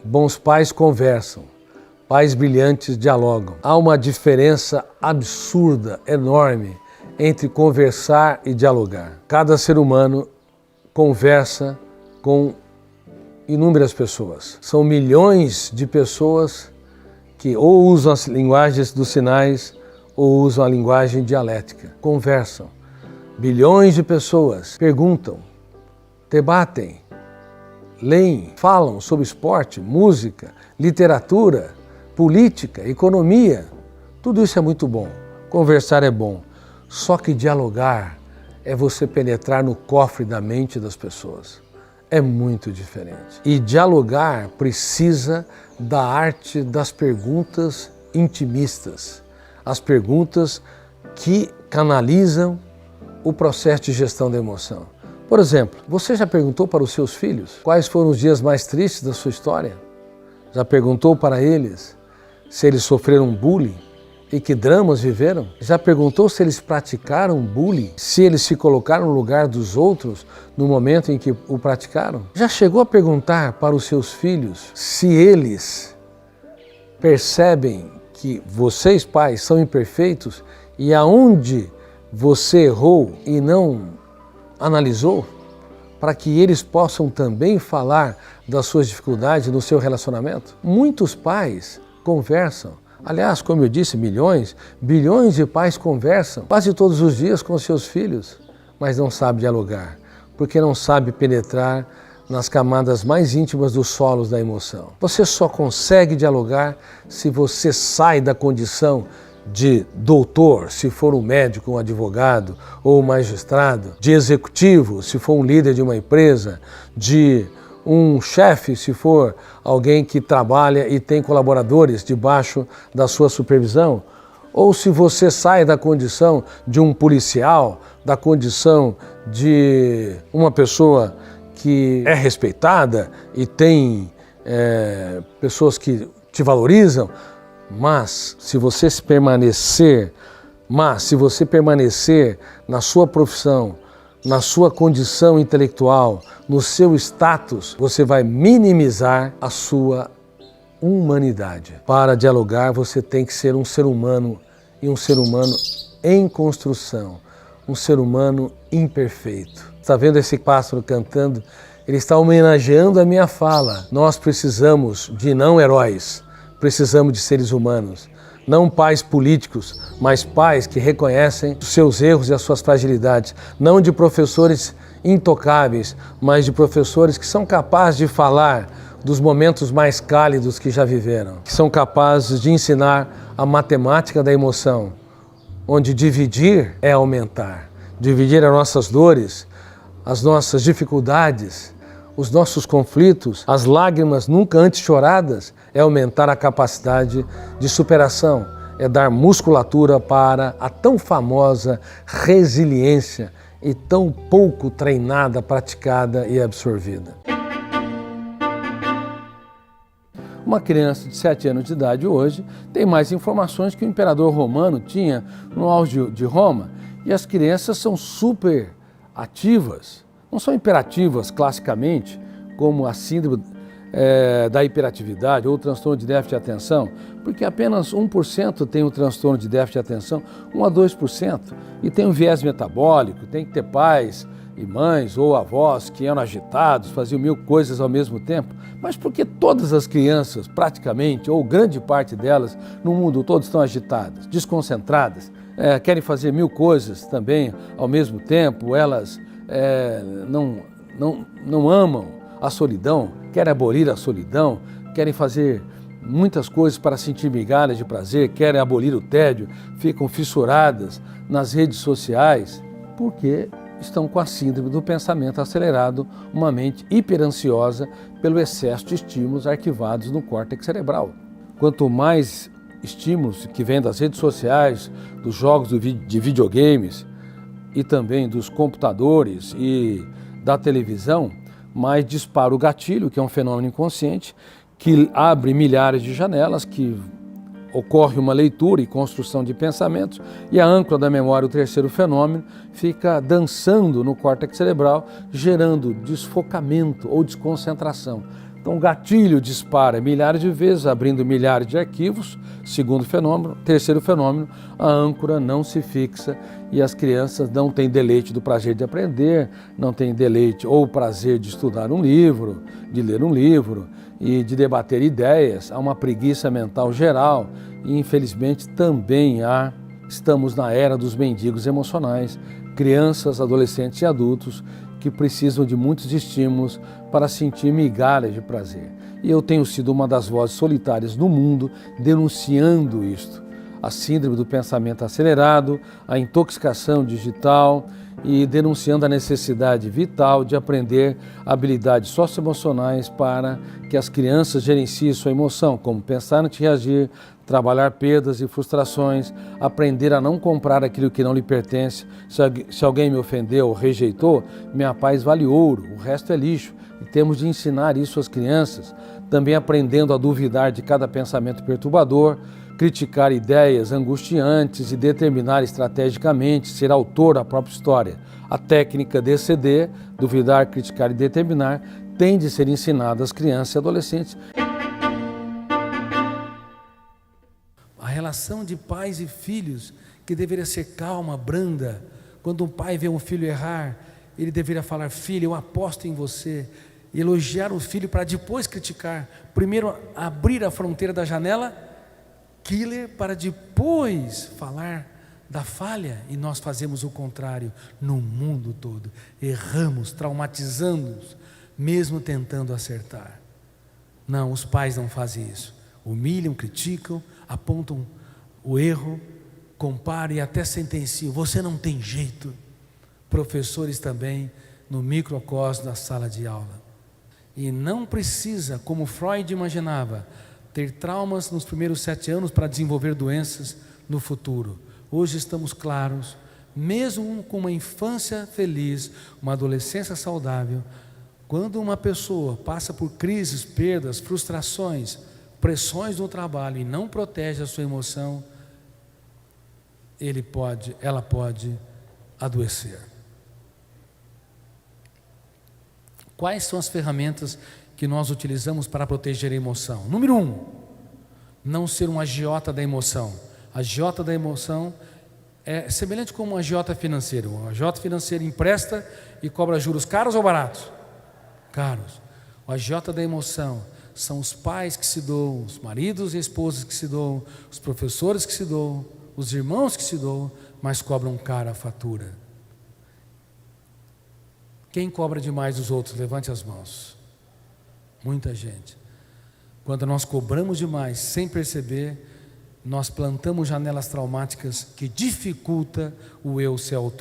Bons pais conversam, pais brilhantes dialogam. Há uma diferença absurda, enorme, entre conversar e dialogar. Cada ser humano conversa com inúmeras pessoas. São milhões de pessoas que ou usam as linguagens dos sinais ou usam a linguagem dialética. Conversam. Bilhões de pessoas perguntam, debatem, leem, falam sobre esporte, música, literatura, política, economia. Tudo isso é muito bom. Conversar é bom. Só que dialogar é você penetrar no cofre da mente das pessoas. É muito diferente. E dialogar precisa da arte das perguntas intimistas. As perguntas que canalizam o processo de gestão da emoção. Por exemplo, você já perguntou para os seus filhos quais foram os dias mais tristes da sua história? Já perguntou para eles se eles sofreram bullying e que dramas viveram? Já perguntou se eles praticaram bullying? Se eles se colocaram no lugar dos outros no momento em que o praticaram? Já chegou a perguntar para os seus filhos se eles percebem que vocês, pais, são imperfeitos e aonde você errou e não analisou? Para que eles possam também falar das suas dificuldades no seu relacionamento? Muitos pais conversam. Aliás, como eu disse, milhões, bilhões de pais conversam quase todos os dias com seus filhos, mas não sabem dialogar, porque não sabem penetrar nas camadas mais íntimas dos solos da emoção. Você só consegue dialogar se você sai da condição de doutor, se for um médico, um advogado ou um magistrado, de executivo, se for um líder de uma empresa, de um chefe, se for alguém que trabalha e tem colaboradores debaixo da sua supervisão, ou se você sai da condição de um policial, da condição de uma pessoa que é respeitada e tem pessoas que te valorizam, mas se você permanecer na sua profissão, na sua condição intelectual, no seu status, você vai minimizar a sua humanidade. Para dialogar, você tem que ser um ser humano e um ser humano em construção, um ser humano imperfeito. Está vendo esse pássaro cantando? Ele está homenageando a minha fala. Nós precisamos de não heróis, precisamos de seres humanos. Não pais políticos, mas pais que reconhecem os seus erros e as suas fragilidades. Não de professores intocáveis, mas de professores que são capazes de falar dos momentos mais cálidos que já viveram. Que são capazes de ensinar a matemática da emoção, onde dividir é aumentar. Dividir as nossas dores, as nossas dificuldades, os nossos conflitos, as lágrimas nunca antes choradas, é aumentar a capacidade de superação, é dar musculatura para a tão famosa resiliência e tão pouco treinada, praticada e absorvida. Uma criança de 7 anos de idade hoje tem mais informações que o imperador romano tinha no auge de Roma, e as crianças são super ativas. Não são hiperativas classicamente, como a síndrome da hiperatividade ou o transtorno de déficit de atenção, porque apenas 1% tem o transtorno de déficit de atenção, 1 a 2%, e tem um viés metabólico, tem que ter pais e mães ou avós que eram agitados, faziam 1000 coisas ao mesmo tempo, mas porque todas as crianças, praticamente, ou grande parte delas, no mundo todo estão agitadas, desconcentradas, querem fazer 1000 coisas também ao mesmo tempo, elas não amam a solidão, querem abolir a solidão, querem fazer muitas coisas para sentir migalhas de prazer, querem abolir o tédio, ficam fissuradas nas redes sociais, porque estão com a síndrome do pensamento acelerado, uma mente hiperansiosa pelo excesso de estímulos arquivados no córtex cerebral. Quanto mais estímulos que vêm das redes sociais, dos jogos de videogames, e também dos computadores e da televisão, mais dispara o gatilho, que é um fenômeno inconsciente, que abre milhares de janelas, que ocorre uma leitura e construção de pensamentos, e a âncora da memória, o terceiro fenômeno, fica dançando no córtex cerebral, gerando desfocamento ou desconcentração. Então, o gatilho dispara milhares de vezes, abrindo milhares de arquivos. Segundo fenômeno. Terceiro fenômeno, a âncora não se fixa e as crianças não têm deleite do prazer de aprender, não têm deleite ou prazer de estudar um livro, de ler um livro e de debater ideias. Há uma preguiça mental geral e, infelizmente, também estamos na era dos mendigos emocionais, crianças, adolescentes e adultos que precisam de muitos estímulos para sentir migalhas de prazer. E eu tenho sido uma das vozes solitárias no mundo denunciando isto. A síndrome do pensamento acelerado, a intoxicação digital e denunciando a necessidade vital de aprender habilidades socioemocionais para que as crianças gerenciem sua emoção, como pensar antes de reagir, trabalhar perdas e frustrações, aprender a não comprar aquilo que não lhe pertence. Se alguém me ofendeu ou rejeitou, minha paz vale ouro, o resto é lixo. E temos de ensinar isso às crianças, também aprendendo a duvidar de cada pensamento perturbador, criticar ideias angustiantes e determinar estrategicamente, ser autor da própria história. A técnica DCD, duvidar, criticar e determinar, tem de ser ensinada às crianças e adolescentes. A relação de pais e filhos, que deveria ser calma, branda. Quando um pai vê um filho errar, ele deveria falar: filho, eu aposto em você. E elogiar o filho para depois criticar. Primeiro abrir a fronteira da janela killer para depois falar da falha, e nós fazemos o contrário no mundo todo. Erramos, traumatizando-nos, mesmo tentando acertar. Não, os pais não fazem isso. Humilham, criticam, apontam o erro, comparam e até sentenciam. Você não tem jeito. Professores também, no microcosmo da sala de aula. E não precisa, como Freud imaginava, ter traumas nos primeiros 7 anos para desenvolver doenças no futuro. Hoje estamos claros, mesmo com uma infância feliz, uma adolescência saudável, quando uma pessoa passa por crises, perdas, frustrações, pressões no trabalho e não protege a sua emoção, ela pode adoecer. Quais são as ferramentas que nós utilizamos para proteger a emoção? Número 1, não ser um agiota da emoção. Agiota da emoção é semelhante como um agiota financeiro. Um agiota financeiro empresta e cobra juros caros ou baratos? Caros. O agiota da emoção são os pais que se doam, os maridos e esposas que se doam, os professores que se doam, os irmãos que se doam, mas cobram cara a fatura. Quem cobra demais dos outros? Levante as mãos. Muita gente. Quando nós cobramos demais sem perceber, nós plantamos janelas traumáticas que dificultam o eu ser autor.